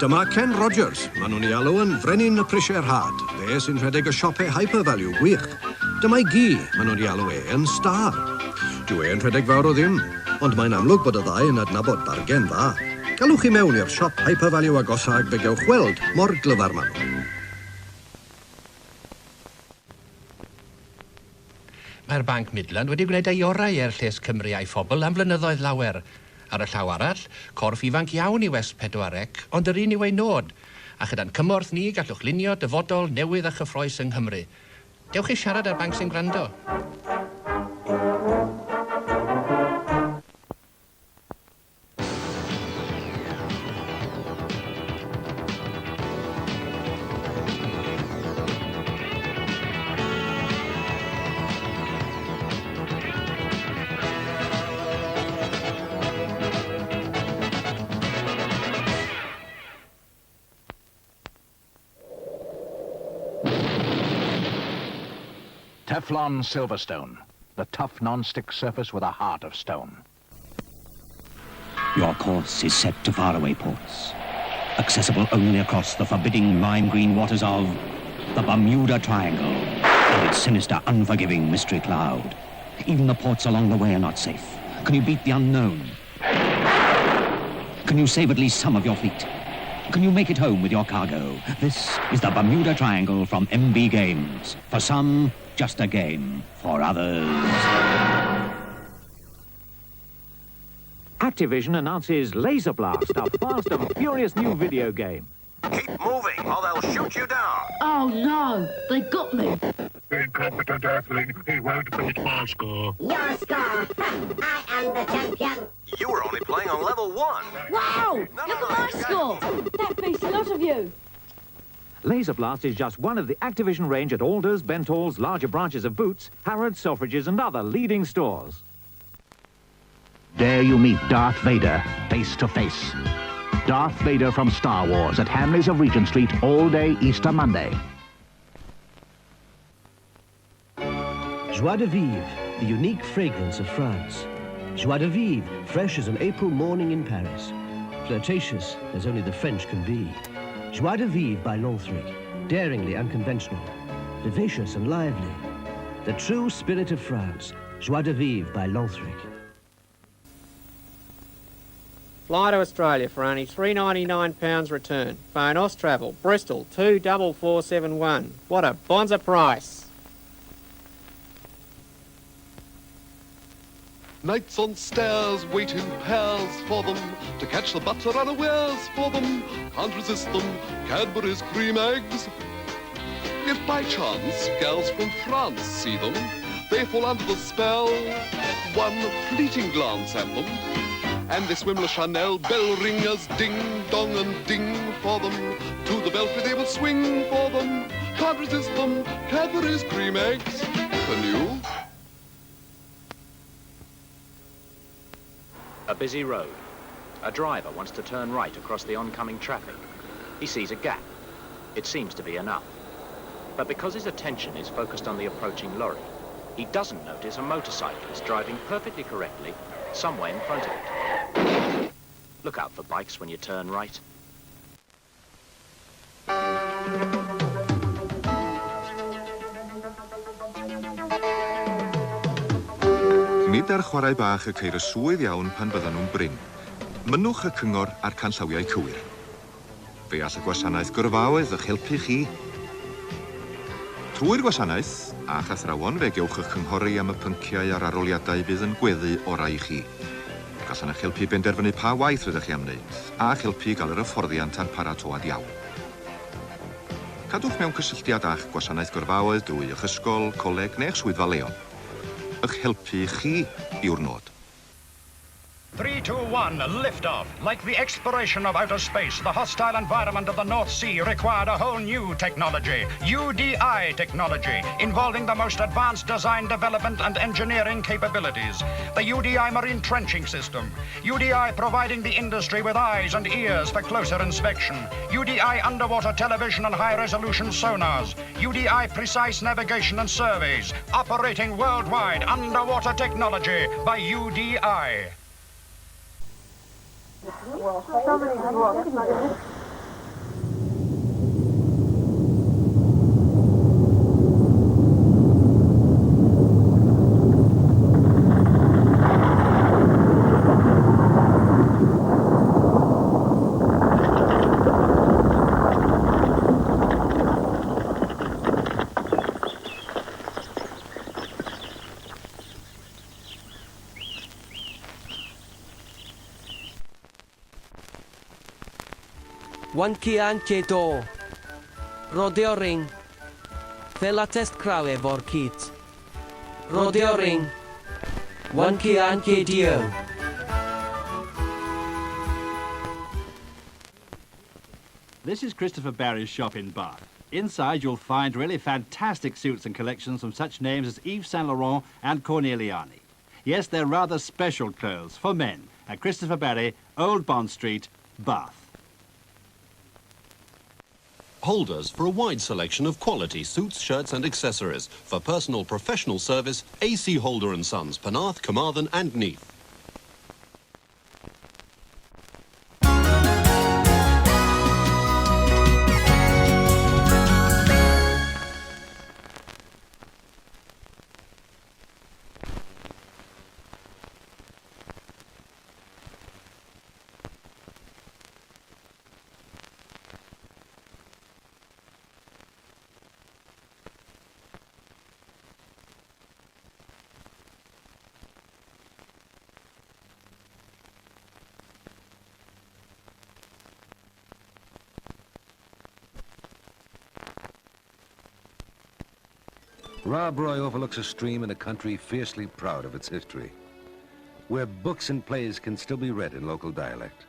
Dyma Ken Rogers. Maen nhw'n ei alw yn frenin y prisiau'r had. Fe sy'n rhedeg y siopau hyper-value gwych. Dyma'i gi, maen nhw'n ei alw yn star. Dyw e'n rhedeg fawr o ddim, ond mae'n amlwg bod y ddau yn adnabod bargen dda. Galwch chi mewn i'r siop hyper-value agosag fe gewch weld mor glyfar maen nhw. Mae'r Banc Midland wedi gwneud ei orau i'r lles Cymru a'i phobl am flynyddoedd lawer. Ar y llaw arall, corff ifanc iawn i West Pedwarec, ond yr un i'w ei nod. A chyda'n cymorth ni gallwch lunio dyfodol newydd a chyffroes yng Nghymru. Dewch i siarad â'r banc sy'n gwrando. Teflon Silverstone, the tough non-stick surface with a heart of stone. Your course is set to faraway ports, accessible only across the forbidding lime green waters of the Bermuda Triangle and its sinister, unforgiving mystery cloud. Even the ports along the way are not safe. Can you beat the unknown? Can you save at least some of your fleet? Can you make it home with your cargo? This is the Bermuda Triangle from MB Games. For some, just a game. For others... Activision announces Laser Blast, a fast and furious new video game. Keep moving, or they'll shoot you down. Oh, no. They got me. Incompetent Earthling, he won't beat my score. Your score. I am the champion. You were only playing on level 1. Wow! Look at my score. That beats a lot of you. Laser Blast is just one of the Activision range at Alders, Bentall's, larger branches of Boots, Harrods, Selfridges and other leading stores. Dare you meet Darth Vader face to face. Darth Vader from Star Wars at Hamleys of Regent Street all day Easter Monday. Joie de Vivre, the unique fragrance of France. Joie de Vivre, fresh as an April morning in Paris. Flirtatious as only the French can be. Joie de Vivre by Lanthric, daringly unconventional, vivacious and lively. The true spirit of France, Joie de Vivre by Lanthric. Fly to Australia for only £3.99 return. Phone Austravel, Bristol 24471. What a bonza price! Knights on stairs wait in pairs for them, to catch the butler unawares for them. Can't resist them, Cadbury's cream eggs. If by chance gals from France see them, they fall under the spell. One fleeting glance at them, and they swim Le Chanel bell ringers, ding dong and ding for them. To the belfry they will swing for them. Can't resist them, Cadbury's cream eggs. The new. A busy road. A driver wants to turn right across the oncoming traffic. He sees a gap. It seems to be enough. But because his attention is focused on the approaching lorry, he doesn't notice a motorcyclist driving perfectly correctly somewhere in front of it. Look out for bikes when you turn right. Nid ar chwarae bach y ceir y swydd iawn pan byddan nhw'n brin. Mynwch y cyngor a'r canllawiau cywir. Fe all y gwasanaeth gyrfaoedd eich helpu chi. Trwy'r gwasanaeth, a chathrawon fe gewch eich cynghori am y pynciau a'r aroliadau bydd yn gweddu orau i chi. Gallan eich helpu benderfynu pa waith rydych chi am wneud, a'ch helpu gael yr hyfforddiant a'r paratoad iawn. Cadwch mewn cysylltiad a'ch gwasanaeth gyrfaoedd drwy eich ysgol, coleg neu'ch swyddfa leol. Eich helpu chi yw'r nod. 3, 2, 1, lift-off. Like the exploration of outer space, the hostile environment of the North Sea required a whole new technology, UDI technology, involving the most advanced design, development and engineering capabilities. The UDI marine trenching system, UDI providing the industry with eyes and ears for closer inspection, UDI underwater television and high-resolution sonars, UDI precise navigation and surveys, operating worldwide underwater technology by UDI. One Kian Keto. Rodeo ring. Fela test kraw efo'r kit. Rodeo ring. One Kian Kedio. This is Christopher Barry's shop in Bath. Inside you'll find really fantastic suits and collections from such names as Yves Saint Laurent and Corneliani. Yes, they're rather special clothes for men at Christopher Barry, Old Bond Street, Bath. Holders for a wide selection of quality suits, shirts and accessories. For personal professional service, AC Holder & Sons, Penarth, Carmarthen and Neath. Rob Roy overlooks a stream in a country fiercely proud of its history, where books and plays can still be read in local dialect,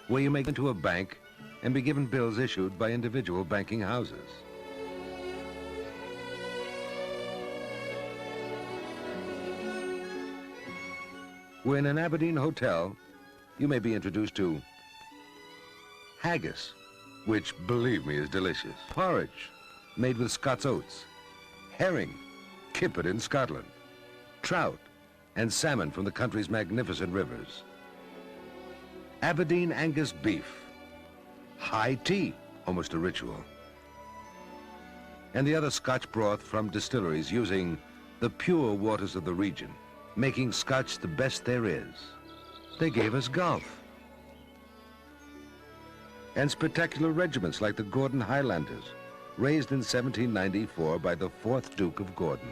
where you may go into a bank and be given bills issued by individual banking houses. Where in an Aberdeen hotel, you may be introduced to haggis, which, believe me, is delicious. Porridge, made with Scots oats. Herring, kippered in Scotland. Trout, and salmon from the country's magnificent rivers. Aberdeen Angus beef. High tea, almost a ritual. And the other Scotch broth from distilleries using the pure waters of the region, making Scotch the best there is. They gave us golf. And spectacular regiments like the Gordon Highlanders, raised in 1794 by the 4th Duke of Gordon.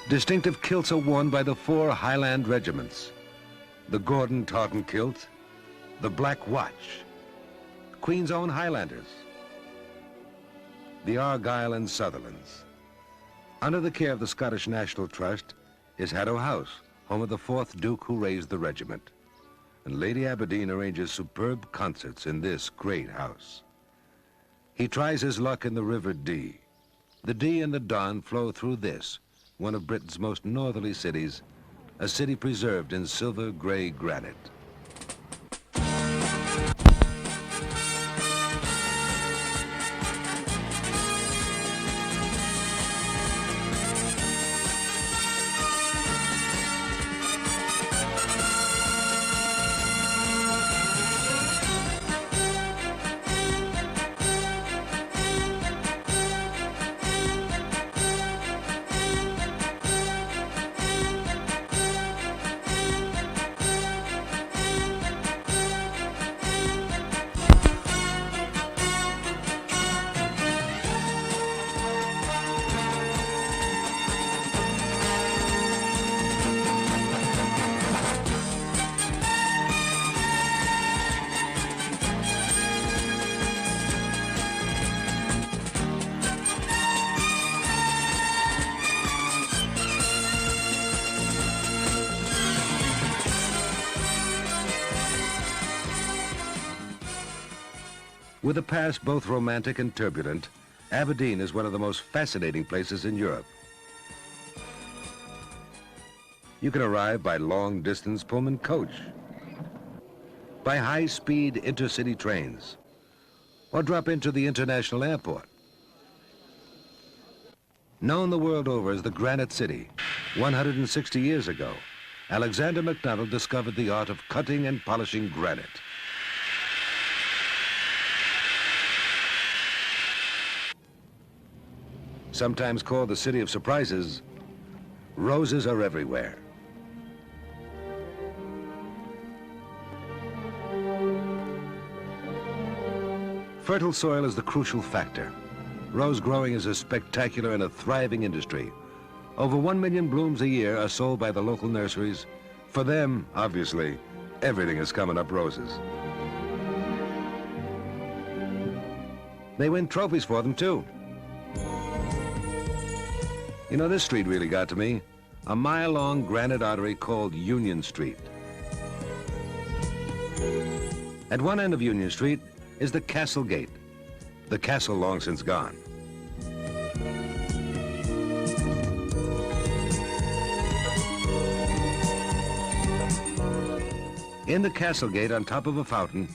Distinctive kilts are worn by the 4 Highland regiments. The Gordon tartan kilt, the Black Watch, Queen's Own Highlanders, the Argyll and Sutherlands. Under the care of the Scottish National Trust is Haddo House, home of the 4th Duke who raised the regiment. And Lady Aberdeen arranges superb concerts in this great house. He tries his luck in the River Dee. The Dee and the Don flow through this, one of Britain's most northerly cities, a city preserved in silver gray granite. With a past both romantic and turbulent, Aberdeen is one of the most fascinating places in Europe. You can arrive by long-distance Pullman coach, by high-speed intercity trains, or drop into the international airport. Known the world over as the Granite City, 160 years ago, Alexander MacDonald discovered the art of cutting and polishing granite. Sometimes called the City of Surprises, roses are everywhere. Fertile soil is the crucial factor. Rose growing is a spectacular and a thriving industry. Over 1 million blooms a year are sold by the local nurseries. For them, obviously, everything is coming up roses. They win trophies for them, too. You know, this street really got to me. A mile-long granite artery called Union Street. At one end of Union Street is the Castle Gate. The castle long since gone. In the Castle Gate, on top of a fountain,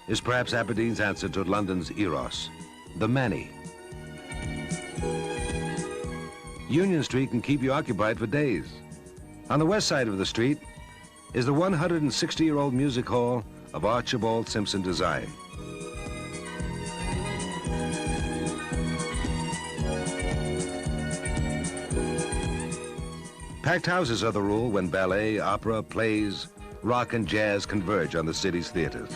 is perhaps Aberdeen's answer to London's Eros, the Manny. Union Street can keep you occupied for days. On the west side of the street is the 160-year-old music hall of Archibald Simpson design. Packed houses are the rule when ballet, opera, plays, rock and jazz converge on the city's theaters.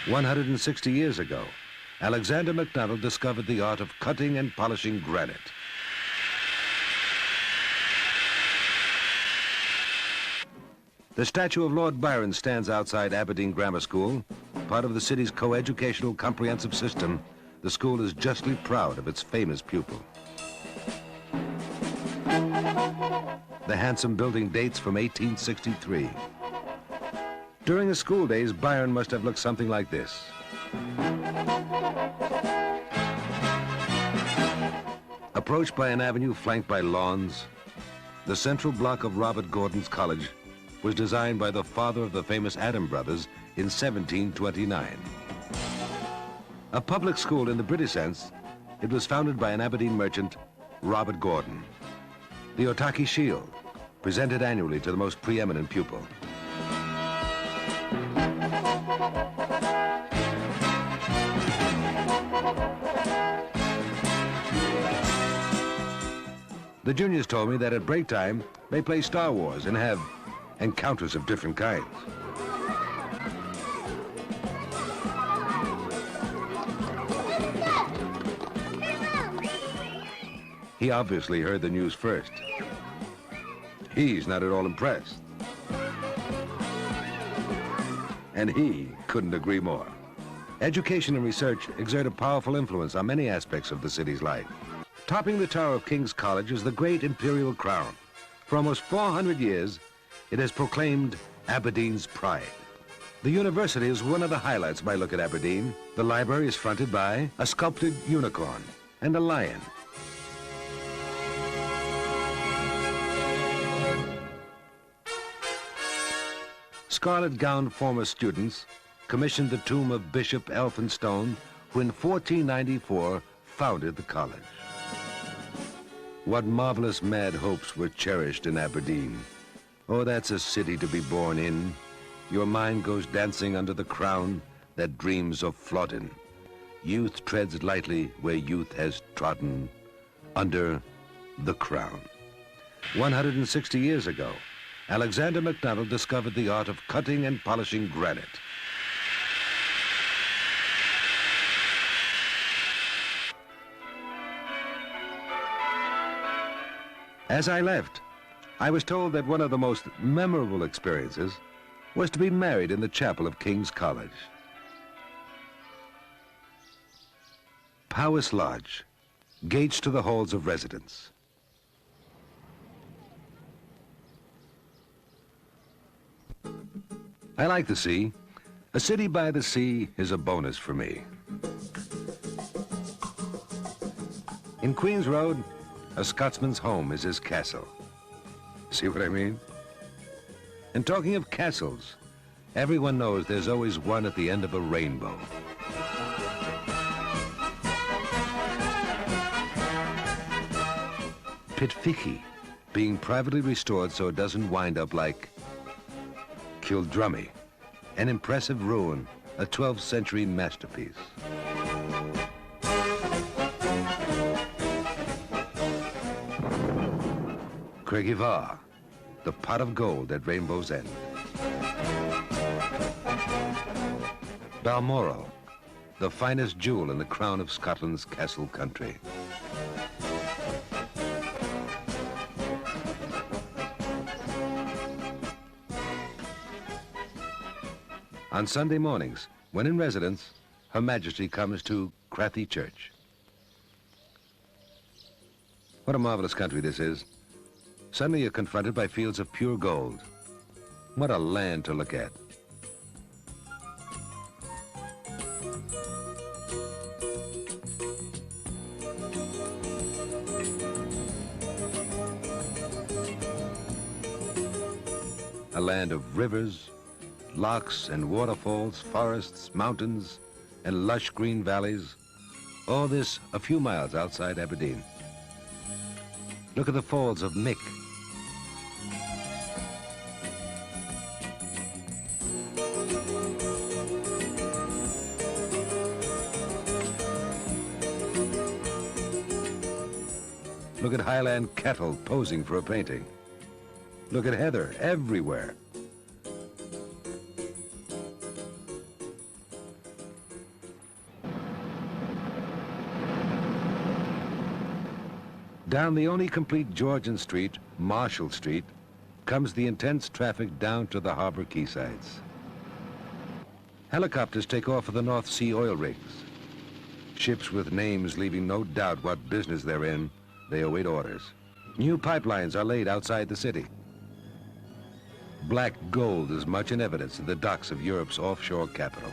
"160 years ago, Alexander McDonald discovered the art of cutting and polishing granite. The statue of Lord Byron stands outside Aberdeen Grammar School. Part of the city's co-educational comprehensive system, the school is justly proud of its famous pupil. The handsome building dates from 1863. During his school days, Byron must have looked something like this. Approached by an avenue flanked by lawns, the central block of Robert Gordon's College was designed by the father of the famous Adam brothers in 1729. A public school in the British sense, it was founded by an Aberdeen merchant, Robert Gordon. The Otaki Shield, presented annually to the most preeminent pupil. The juniors told me that at break time, they play Star Wars and have encounters of different kinds. He obviously heard the news first. He's not at all impressed. And he couldn't agree more. Education and research exert a powerful influence on many aspects of the city's life. Topping the tower of King's College is the great Imperial Crown. For almost 400 years, it has proclaimed Aberdeen's pride. The university is one of the highlights of my look at Aberdeen. The library is fronted by a sculpted unicorn and a lion. Scarlet-gowned former students commissioned the tomb of Bishop Elphinstone, who in 1494 founded the college. What marvelous mad hopes were cherished in Aberdeen. Oh, that's a city to be born in. Your mind goes dancing under the crown that dreams of Flodden. Youth treads lightly where youth has trodden, under the crown. 160 years ago, Alexander McDonald discovered the art of cutting and polishing granite. As I left, I was told that one of the most memorable experiences was to be married in the chapel of King's College. Powis Lodge, gates to the halls of residence. I like the sea. A city by the sea is a bonus for me. In Queen's Road, a Scotsman's home is his castle. See what I mean? And talking of castles, Everyone knows there's always one at the end of a rainbow. Pitfichy, being privately restored so it doesn't wind up like Kildrummy, an impressive ruin, a 12th century masterpiece. Craigievar, the pot of gold at Rainbow's End. Balmoral, the finest jewel in the crown of Scotland's castle country. On Sunday mornings, when in residence, Her Majesty comes to Crathy Church. What a marvelous country this is. Suddenly you're confronted by fields of pure gold. What a land to look at. A land of rivers, lochs and waterfalls, forests, mountains, and lush green valleys. All this a few miles outside Aberdeen. Look at the falls of Mick. Look at Highland cattle posing for a painting. Look at heather everywhere. Down the only complete Georgian Street, Marshall Street, comes the intense traffic down to the harbor quaysides. Helicopters take off for the North Sea oil rigs. Ships with names leaving no doubt what business they're in, they await orders. New pipelines are laid outside the city. Black gold is much in evidence in the docks of Europe's offshore capital.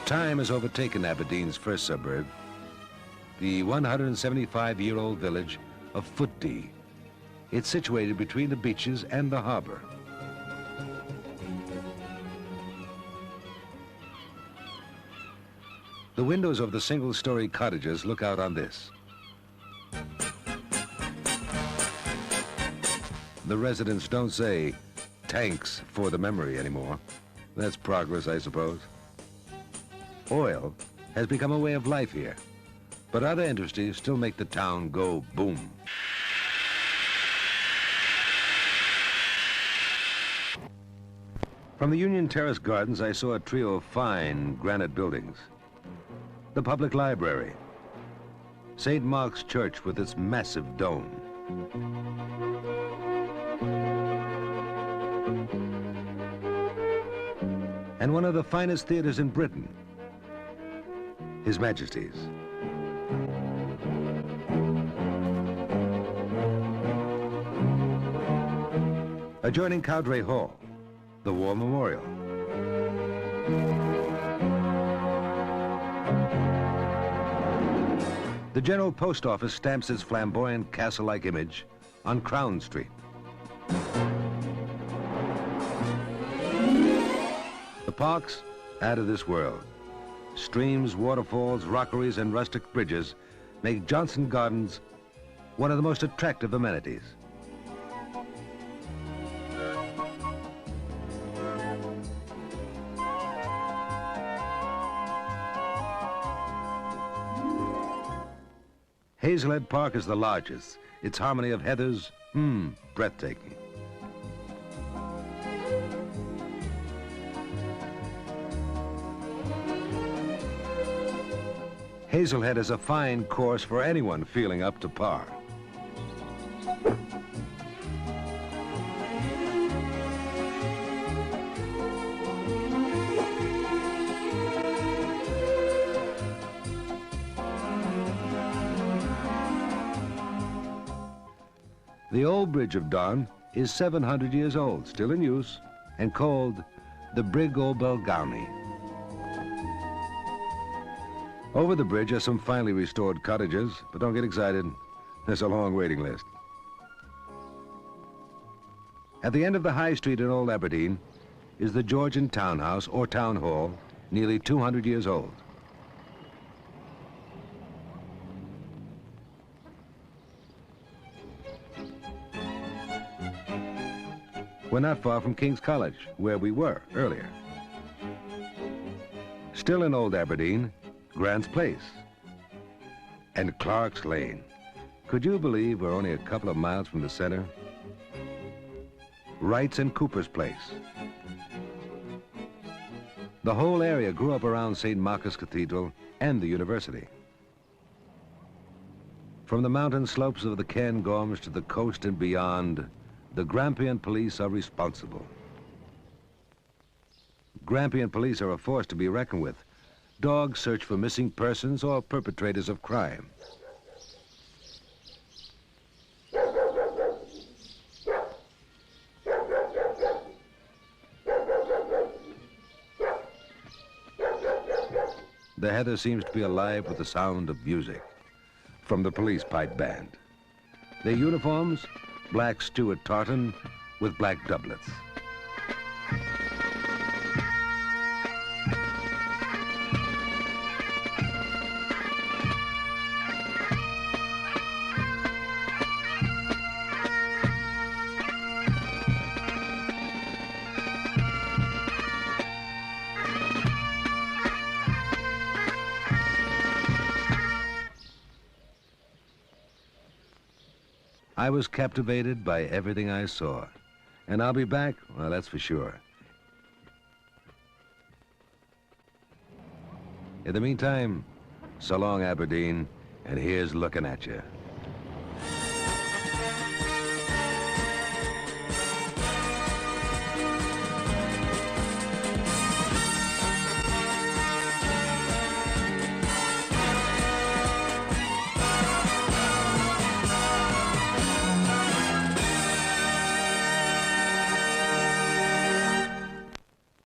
Time has overtaken Aberdeen's first suburb, the 175-year-old village of Footdee. It's situated between the beaches and the harbor. The windows of the single-story cottages look out on this. The residents don't say, "Tanks for the memory" anymore. That's progress, I suppose. Oil has become a way of life here, but other industries still make the town go boom. From the Union Terrace Gardens, I saw a trio of fine granite buildings. The public library, St. Mark's Church with its massive dome, and one of the finest theaters in Britain, His Majesty's. Adjoining Cowdray Hall, the War Memorial. The General Post Office stamps its flamboyant castle-like image on Crown Street. The parks, out of this world. Streams, waterfalls, rockeries, and rustic bridges make Johnson Gardens one of the most attractive amenities. Hazelhead Park is the largest. Its harmony of heathers, breathtaking. Hazelhead is a fine course for anyone feeling up to par. The old Bridge of Don is 700 years old, still in use, and called the Brig o' Belgownie. Over the bridge are some finely restored cottages, but don't get excited. There's a long waiting list. At the end of the High Street in Old Aberdeen is the Georgian Townhouse, or Town Hall, nearly 200 years old. We're not far from King's College, where we were earlier. Still in Old Aberdeen, Grant's Place and Clark's Lane. Could you believe we're only a couple of miles from the center? Wright's and Cooper's Place. The whole area grew up around St. Marcus Cathedral and the university. From the mountain slopes of the Cairngorms to the coast and beyond, the Grampian police are responsible. Grampian police are a force to be reckoned with. Dogs search for missing persons or perpetrators of crime. The heather seems to be alive with the sound of music from the police pipe band. Their uniforms, black Stuart tartan with black doublets. I was captivated by everything I saw, and I'll be back, well, that's for sure. In the meantime, so long, Aberdeen, and here's looking at you.